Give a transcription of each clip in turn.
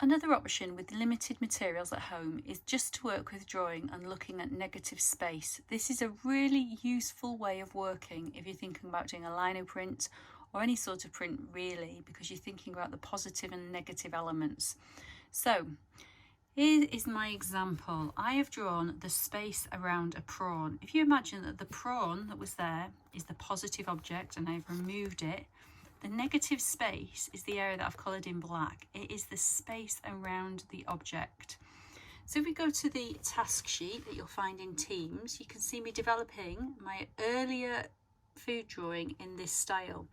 Another option with limited materials at home is just to work with drawing and looking at negative space. This is a really useful way of working if you're thinking about doing a lino print or any sort of print really, because you're thinking about the positive and negative elements. So here is my example. I have drawn the space around a prawn. If you imagine that the prawn that was there is the positive object and I've removed it, the negative space is the area that I've coloured in black. It is the space around the object. So if we go to the task sheet that you'll find in Teams, you can see me developing my earlier food drawing in this style.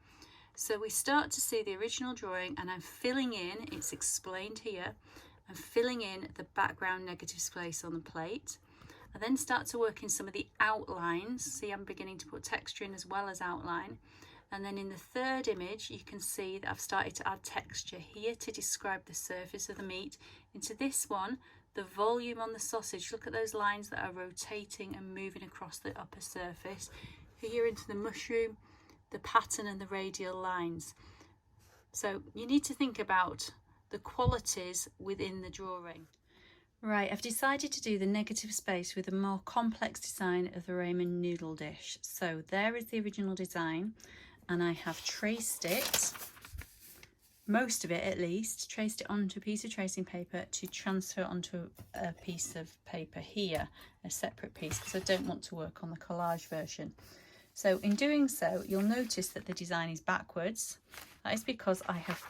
So we start to see the original drawing and I'm filling in, it's explained here, I'm filling in the background negative space on the plate. I then start to work in some of the outlines. See, I'm beginning to put texture in as well as outline. And then in the third image, you can see that I've started to add texture here to describe the surface of the meat. Into this one, the volume on the sausage. Look at those lines that are rotating and moving across the upper surface. Here into the mushroom, the pattern and the radial lines. So you need to think about the qualities within the drawing. Right, I've decided to do the negative space with a more complex design of the ramen noodle dish. So there is the original design. And I have traced it, most of it at least, traced it onto a piece of tracing paper to transfer onto a piece of paper here, a separate piece, because I don't want to work on the collage version. So in doing so, you'll notice that the design is backwards. That is because I have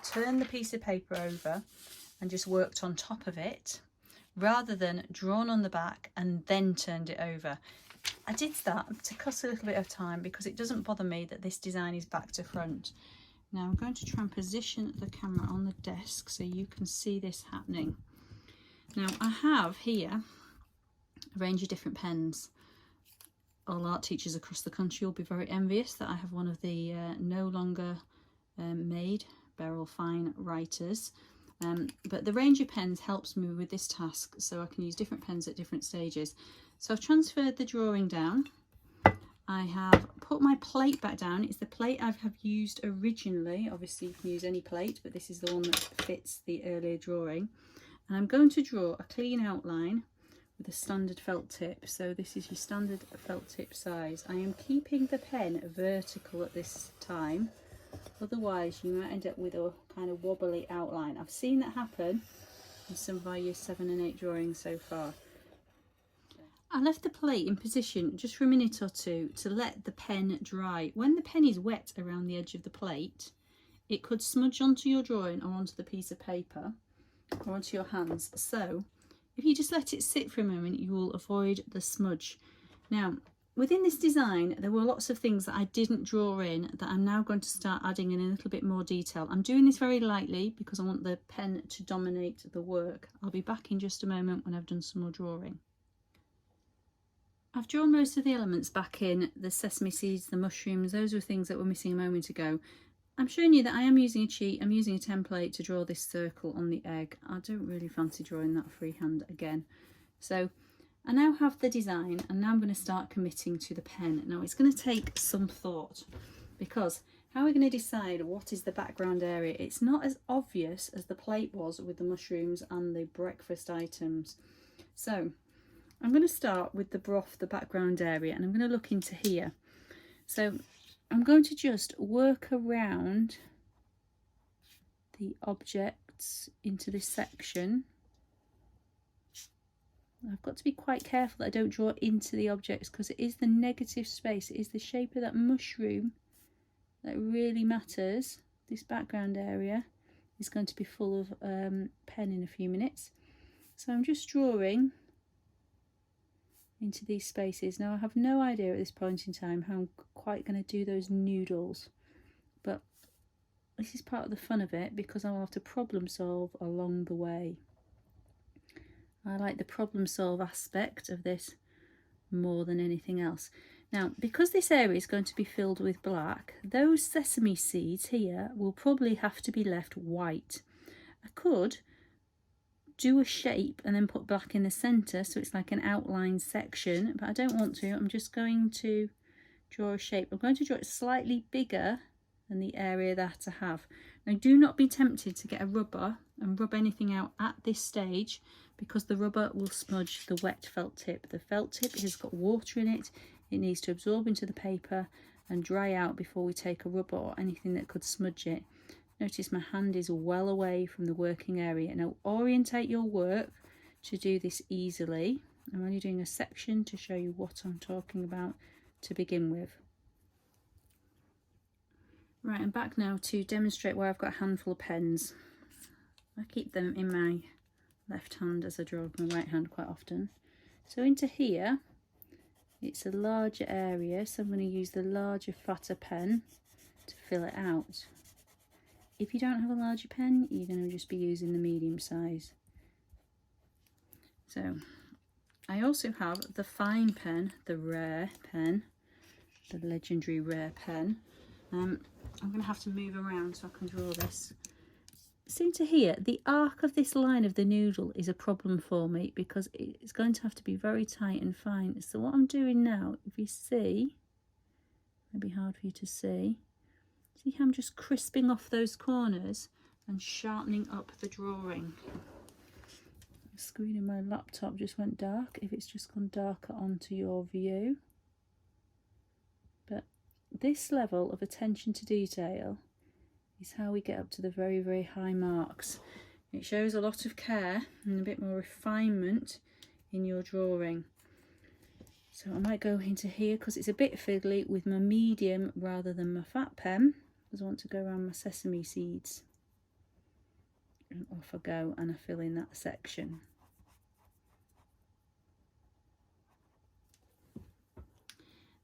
turned the piece of paper over and just worked on top of it, rather than drawn on the back and then turned it over. I did that to cost a little bit of time because it doesn't bother me that this design is back to front. Now I'm going to try and position the camera on the desk so you can see this happening. Now I have here a range of different pens. All art teachers across the country will be very envious that I have one of the no longer made Beryl Fine writers. But the range of pens helps me with this task, so I can use different pens at different stages. So I've transferred the drawing down. I have put my plate back down. It's the plate I have used originally. Obviously you can use any plate, but this is the one that fits the earlier drawing. And I'm going to draw a clean outline with a standard felt tip. So this is your standard felt tip size. I am keeping the pen vertical at this time. Otherwise you might end up with a kind of wobbly outline. I've seen that happen in some of our year 7 and 8 drawings so far. I left the plate in position just for a minute or two to let the pen dry. When the pen is wet around the edge of the plate, it could smudge onto your drawing or onto the piece of paper or onto your hands. So if you just let it sit for a moment, you will avoid the smudge. Now, within this design, there were lots of things that I didn't draw in that I'm now going to start adding in a little bit more detail. I'm doing this very lightly because I want the pen to dominate the work. I'll be back in just a moment when I've done some more drawing. I've drawn most of the elements back in, the sesame seeds, the mushrooms, those were things that were missing a moment ago. I'm showing you that I am using a cheat, I'm using a template to draw this circle on the egg. I don't really fancy drawing that freehand again. So I now have the design and now I'm going to start committing to the pen. Now it's going to take some thought because how are we going to decide what is the background area? It's not as obvious as the plate was with the mushrooms and the breakfast items. So I'm going to start with the broth, the background area, and I'm going to look into here. So I'm going to just work around the objects into this section. I've got to be quite careful that I don't draw into the objects because it is the negative space, it is the shape of that mushroom that really matters. This background area is going to be full of pen in a few minutes. So I'm just drawing into these spaces. Now I have no idea at this point in time how I'm quite going to do those noodles, but this is part of the fun of it because I'll have to problem solve along the way. I like the problem solve aspect of this more than anything else. Now because this area is going to be filled with black, those sesame seeds here will probably have to be left white. I could do a shape and then put black in the center so it's like an outline section, but I don't want to. I'm just going to draw a shape. I'm going to draw it slightly bigger than the area that I have. Now do not be tempted to get a rubber and rub anything out at this stage, because the rubber will smudge the wet felt tip. The felt tip has got water in it. It needs to absorb into the paper and dry out before we take a rubber or anything that could smudge it. Notice my hand is well away from the working area. Now orientate your work to do this easily. I'm only doing a section to show you what I'm talking about to begin with. Right, I'm back now to demonstrate where I've got a handful of pens. I keep them in my left hand as I draw with my right hand quite often. So into here, it's a larger area, so I'm going to use the larger, fatter pen to fill it out. If you don't have a larger pen, you're going to just be using the medium size. So I also have the fine pen, the rare pen, the legendary rare pen. I'm going to have to move around so I can draw this. See to here, the arc of this line of the noodle is a problem for me because it's going to have to be very tight and fine. So what I'm doing now, if you see, maybe hard for you to see how I'm just crisping off those corners and sharpening up the drawing. The screen of my laptop just went dark. If it's just gone darker onto your view. But this level of attention to detail is how we get up to the very, very high marks. It shows a lot of care and a bit more refinement in your drawing. So I might go into here because it's a bit fiddly with my medium rather than my fat pen, because I want to go around my sesame seeds. And off I go and I fill in that section.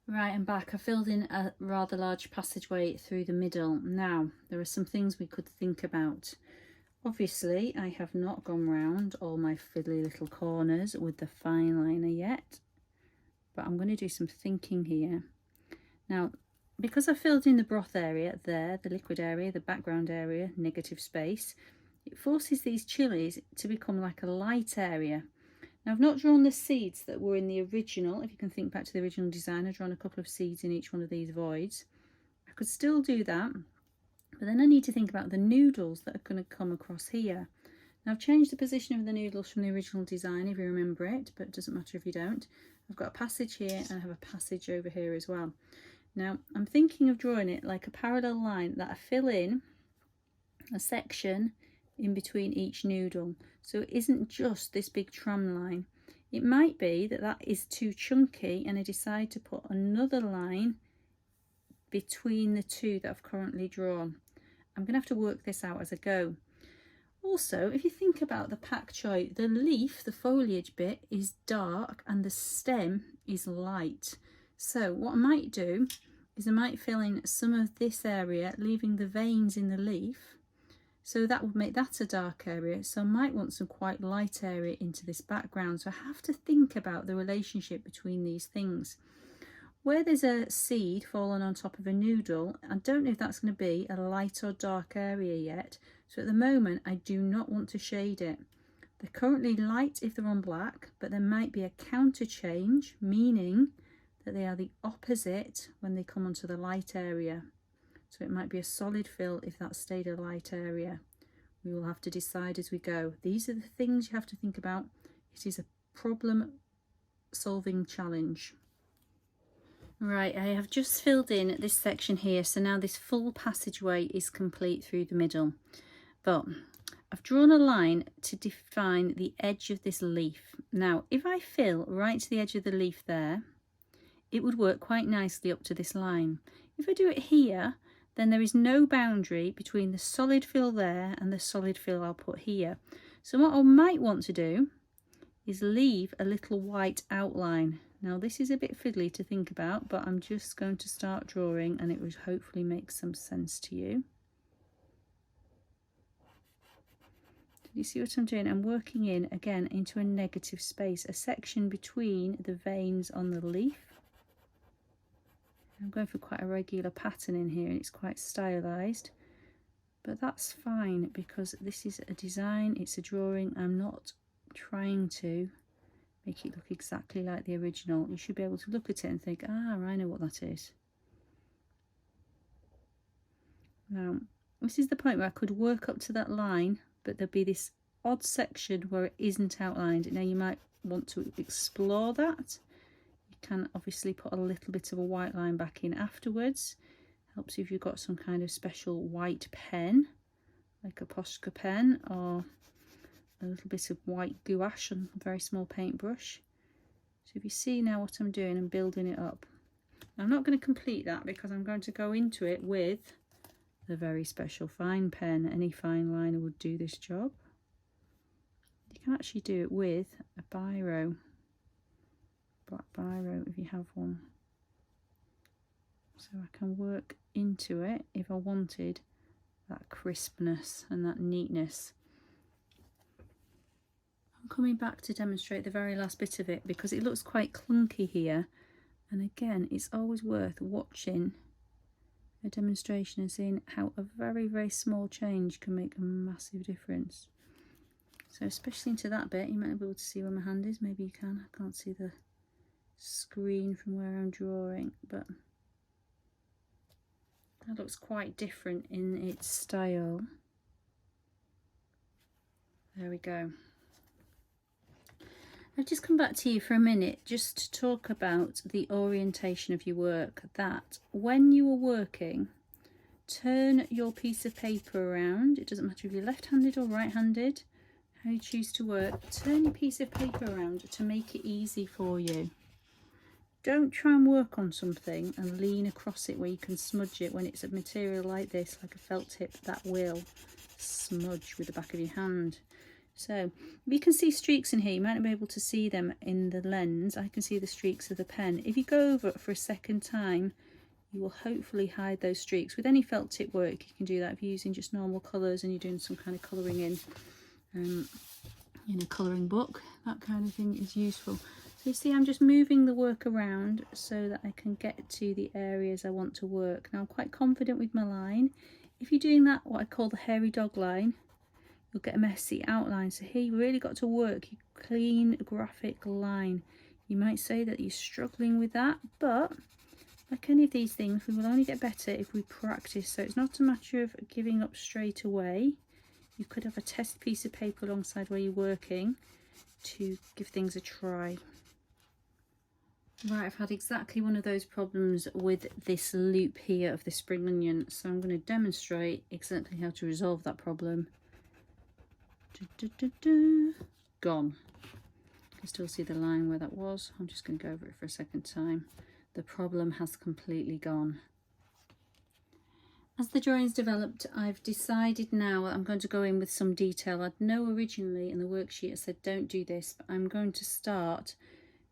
Right, I'm back. I filled in a rather large passageway through the middle. Now, there are some things we could think about. Obviously, I have not gone round all my fiddly little corners with the fine liner yet, but I'm going to do some thinking here. Now, because I filled in the broth area there, the liquid area, the background area, negative space, it forces these chilies to become like a light area. Now I've not drawn the seeds that were in the original. If you can think back to the original design, I've drawn a couple of seeds in each one of these voids. I could still do that, but then I need to think about the noodles that are going to come across here. Now I've changed the position of the noodles from the original design, if you remember it, but it doesn't matter if you don't. I've got a passage here and I have a passage over here as well. Now I'm thinking of drawing it like a parallel line that I fill in a section in between each noodle, so it isn't just this big tram line. It might be that that is too chunky and I decide to put another line between the two that I've currently drawn. I'm going to have to work this out as I go. Also, if you think about the pak choi, the leaf, the foliage bit, is dark and the stem is light. So what I might do is I might fill in some of this area, leaving the veins in the leaf. So that would make that a dark area. So I might want some quite light area into this background. So I have to think about the relationship between these things. Where there's a seed fallen on top of a noodle, I don't know if that's going to be a light or dark area yet. So at the moment, I do not want to shade it. They're currently light if they're on black, but there might be a counter change, meaning that they are the opposite when they come onto the light area. So it might be a solid fill if that stayed a light area. We will have to decide as we go. These are the things you have to think about. It is a problem solving challenge. Right, I have just filled in this section here, so now this full passageway is complete through the middle. But I've drawn a line to define the edge of this leaf. Now, if I fill right to the edge of the leaf there, it would work quite nicely up to this line. If I do it here, then there is no boundary between the solid fill there and the solid fill I'll put here. So what I might want to do is leave a little white outline. Now this is a bit fiddly to think about, but I'm just going to start drawing and it will hopefully make some sense to you. You see what I'm doing? I'm working in again into a negative space, a section between the veins on the leaf. I'm going for quite a regular pattern in here and it's quite stylized, but that's fine because this is a design, it's a drawing. I'm not trying to make it look exactly like the original. You should be able to look at it and think, ah, I know what that is. Now, this is the point where I could work up to that line, but there'll be this odd section where it isn't outlined. Now you might want to explore that. You can obviously put a little bit of a white line back in afterwards. Helps if you've got some kind of special white pen, like a Posca pen, or a little bit of white gouache on a very small paintbrush. So if you see now what I'm doing, I'm building it up. I'm not going to complete that because I'm going to go into it with the very special fine pen. Any fine liner would do this job. You can actually do it with a biro, black biro if you have one. So I can work into it if I wanted that crispness and that neatness. I'm coming back to demonstrate the very last bit of it because it looks quite clunky here. And again, it's always worth watching a demonstration and seeing how a very, very small change can make a massive difference. So especially into that bit, you might not be able to see where my hand is. Maybe you can. I can't see the screen from where I'm drawing, but that looks quite different in its style. There we go. I've just come back to you for a minute just to talk about the orientation of your work. That when you are working, turn your piece of paper around. It doesn't matter if you're left-handed or right-handed, how you choose to work. Turn your piece of paper around to make it easy for you. Don't try and work on something and lean across it where you can smudge it when it's a material like this, like a felt tip, that will smudge with the back of your hand. So if you can see streaks in here, you might not be able to see them in the lens. I can see the streaks of the pen. If you go over it for a second time, you will hopefully hide those streaks. With any felt tip work, you can do that if you're using just normal colours and you're doing some kind of colouring in a colouring book. That kind of thing is useful. So you see, I'm just moving the work around so that I can get to the areas I want to work. Now I'm quite confident with my line. If you're doing that, what I call the hairy dog line, you'll get a messy outline. So here you really got to work your clean graphic line. You might say that you're struggling with that, but like any of these things, we will only get better if we practice. So it's not a matter of giving up straight away. You could have a test piece of paper alongside where you're working to give things a try. Right, I've had exactly one of those problems with this loop here of the spring onion, so I'm going to demonstrate exactly how to resolve that problem. Gone. You can still see the line where that was. I'm just going to go over it for a second time. The problem has completely gone. As the drawings developed, I've decided now I'm going to go in with some detail. I'd know originally in the worksheet I said don't do this, but I'm going to start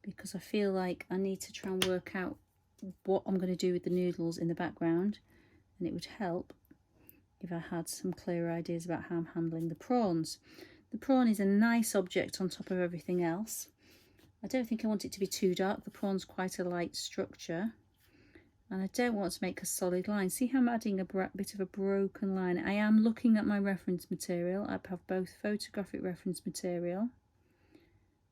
because I feel like I need to try and work out what I'm going to do with the noodles in the background, and it would help if I had some clear ideas about how I'm handling the prawns. The prawn is a nice object on top of everything else. I don't think I want it to be too dark. The prawn's quite a light structure. And I don't want to make a solid line. See how I'm adding a bit of a broken line. I am looking at my reference material. I have both photographic reference material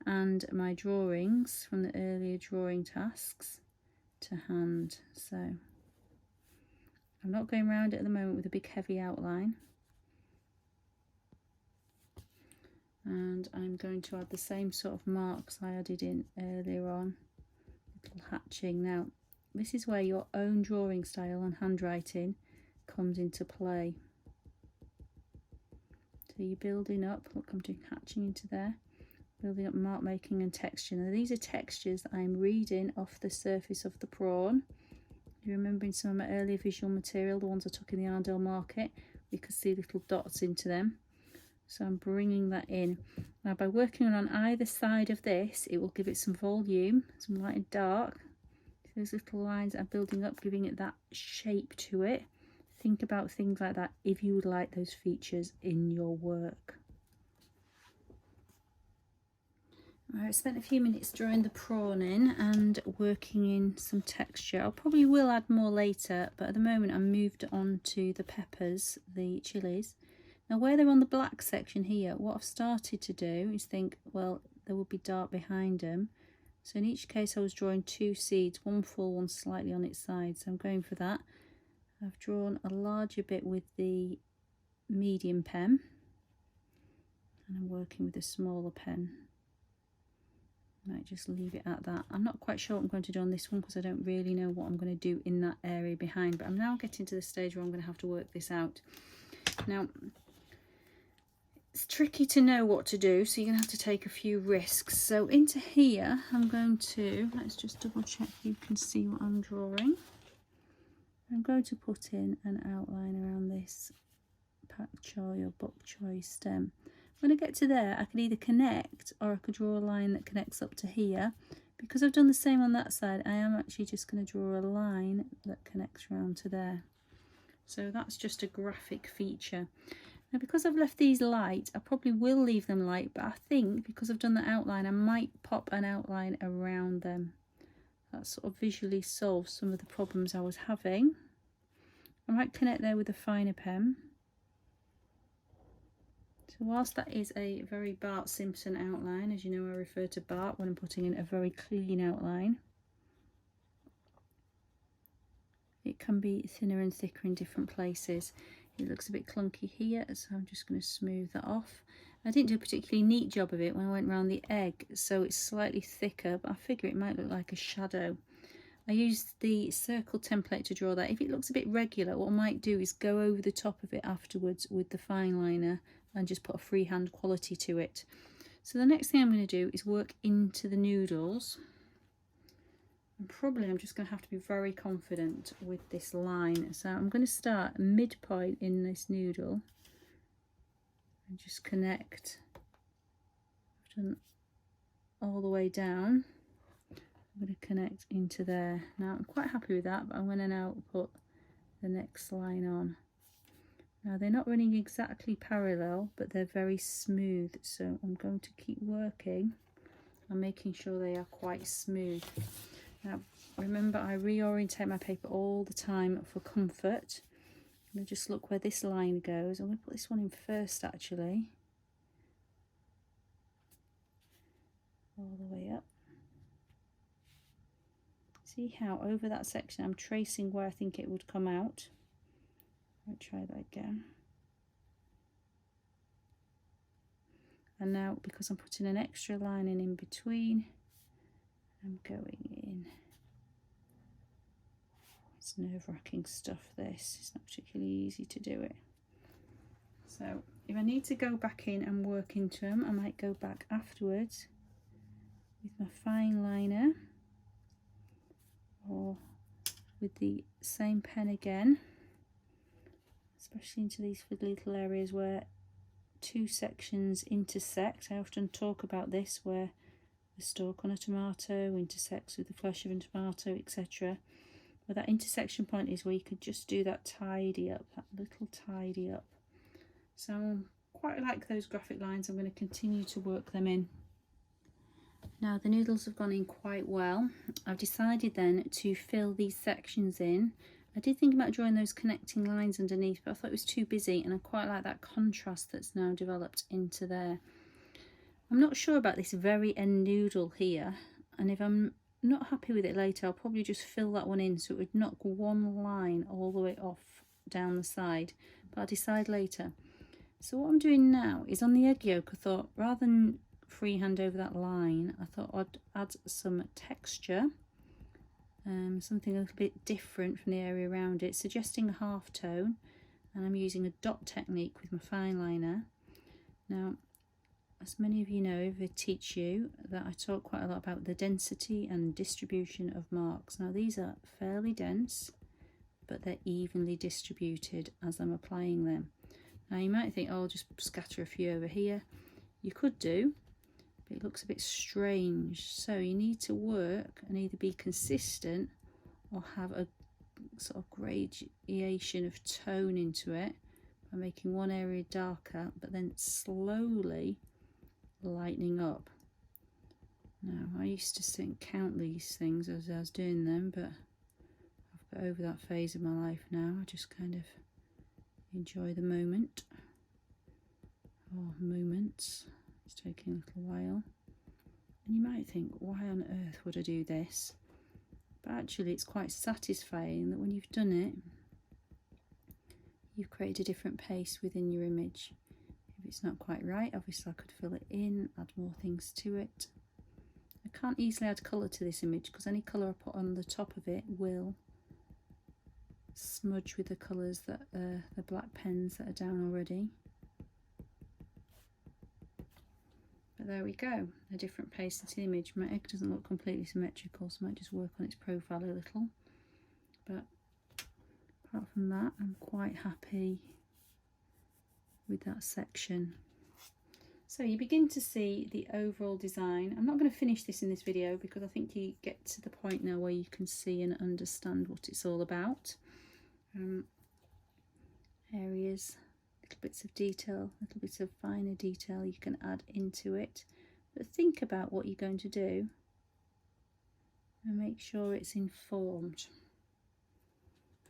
and my drawings from the earlier drawing tasks to hand. So I'm not going around it at the moment with a big heavy outline. And I'm going to add the same sort of marks I added in earlier on. Little hatching. Now, this is where your own drawing style and handwriting comes into play. So you're building up, look, I'm doing hatching into there, building up mark making and texture. Now these are textures that I'm reading off the surface of the prawn. You're remembering some of my earlier visual material, the ones I took in the Arndale market, we could see little dots into them. So I'm bringing that in. Now by working on either side of this, it will give it some volume, some light and dark. Those little lines are building up, giving it that shape to it. Think about things like that if you would like those features in your work. Right, I've spent a few minutes drawing the prawn in and working in some texture. I probably will add more later, but at the moment I'm moved on to the peppers, the chilies. Now where they're on the black section here, what I've started to do is think, well, there will be dark behind them. So in each case I was drawing two seeds, one full, one slightly on its side. So I'm going for that. I've drawn a larger bit with the medium pen, and I'm working with a smaller pen. Might just leave it at that. I'm not quite sure what I'm going to do on this one because I don't really know what I'm going to do in that area behind, but I'm now getting to the stage where I'm going to have to work this out. Now, it's tricky to know what to do, so you're going to have to take a few risks. So into here, I'm going to, let's just double check you can see what I'm drawing. I'm going to put in an outline around this pak choi or bok choy stem. When I get to there, I can either connect or I could draw a line that connects up to here. Because I've done the same on that side, I am actually just going to draw a line that connects around to there. So that's just a graphic feature. Now, because I've left these light, I probably will leave them light, but I think because I've done the outline, I might pop an outline around them. That sort of visually solves some of the problems I was having. I might connect there with a finer pen. So whilst that is a very Bart Simpson outline, as you know I refer to Bart when I'm putting in a very clean outline, it can be thinner and thicker in different places. It looks a bit clunky here, so I'm just going to smooth that off. I didn't do a particularly neat job of it when I went around the egg, so it's slightly thicker, but I figure it might look like a shadow. I used the circle template to draw that. If it looks a bit regular, what I might do is go over the top of it afterwards with the fine liner and just put a freehand quality to it. So the next thing I'm going to do is work into the noodles. And probably I'm just going to have to be very confident with this line. So I'm going to start midpoint in this noodle and just connect. I've done all the way down. I'm going to connect into there. Now I'm quite happy with that, but I'm going to now put the next line on. Now they're not running exactly parallel, but they're very smooth, so I'm going to keep working on making sure they are quite smooth. Now remember, I reorientate my paper all the time for comfort. I'm going to just look where this line goes. I'm going to put this one in first actually, all the way up. See how over that section I'm tracing where I think it would come out. I'll try that again. And now, because I'm putting an extra line in between, I'm going in. It's nerve-wracking stuff, this. It's not particularly easy to do it. So if I need to go back in and work into them, I might go back afterwards with my fine liner or with the same pen again, especially into these little areas where two sections intersect. I often talk about this, where the stalk on a tomato intersects with the flesh of a tomato, etc. Where that intersection point is where you could just do that tidy up, that little tidy up. So I quite like those graphic lines. I'm going to continue to work them in. Now the noodles have gone in quite well. I've decided then to fill these sections in. I did think about drawing those connecting lines underneath, but I thought it was too busy, and I quite like that contrast that's now developed into there. I'm not sure about this very end noodle here, and if I'm not happy with it later, I'll probably just fill that one in so it would knock one line all the way off down the side, but I'll decide later. So what I'm doing now is on the egg yolk, I thought rather than freehand over that line, I thought I'd add some texture. Something a little bit different from the area around it, suggesting a half tone, and I'm using a dot technique with my fine liner. Now, as many of you know, I teach you that I talk quite a lot about the density and distribution of marks. Now these are fairly dense, but they're evenly distributed as I'm applying them. Now you might think, oh, I'll just scatter a few over here. You could do, but it looks a bit strange. So you need to work and either be consistent or have a sort of gradation of tone into it by making one area darker, but then slowly lightening up. Now I used to count these things as I was doing them, but I've got over that phase of my life now. I just kind of enjoy the moment, or moments. It's taking a little while, and you might think, why on earth would I do this? But actually it's quite satisfying that when you've done it, you've created a different pace within your image. If it's not quite right, obviously I could fill it in, add more things to it. I can't easily add colour to this image because any colour I put on the top of it will smudge with the colours that the black pens that are down already. But there we go, a different pace to the image. My egg doesn't look completely symmetrical, so I might just work on its profile a little. But apart from that, I'm quite happy with that section. So you begin to see the overall design. I'm not going to finish this in this video because I think you get to the point now where you can see and understand what it's all about. Areas, little bits of detail, little bits of finer detail you can add into it. But think about what you're going to do and make sure it's informed.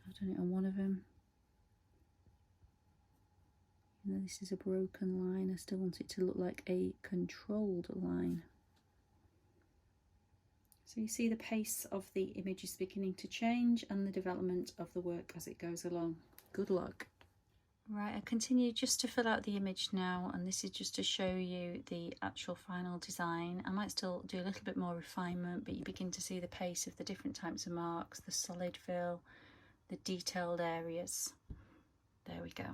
I've done it on one of them. You know, this is a broken line. I still want it to look like a controlled line. So you see the pace of the image is beginning to change and the development of the work as it goes along. Good luck. Right, I continue just to fill out the image now, and this is just to show you the actual final design. I might still do a little bit more refinement, but you begin to see the pace of the different types of marks, the solid fill, the detailed areas. There we go.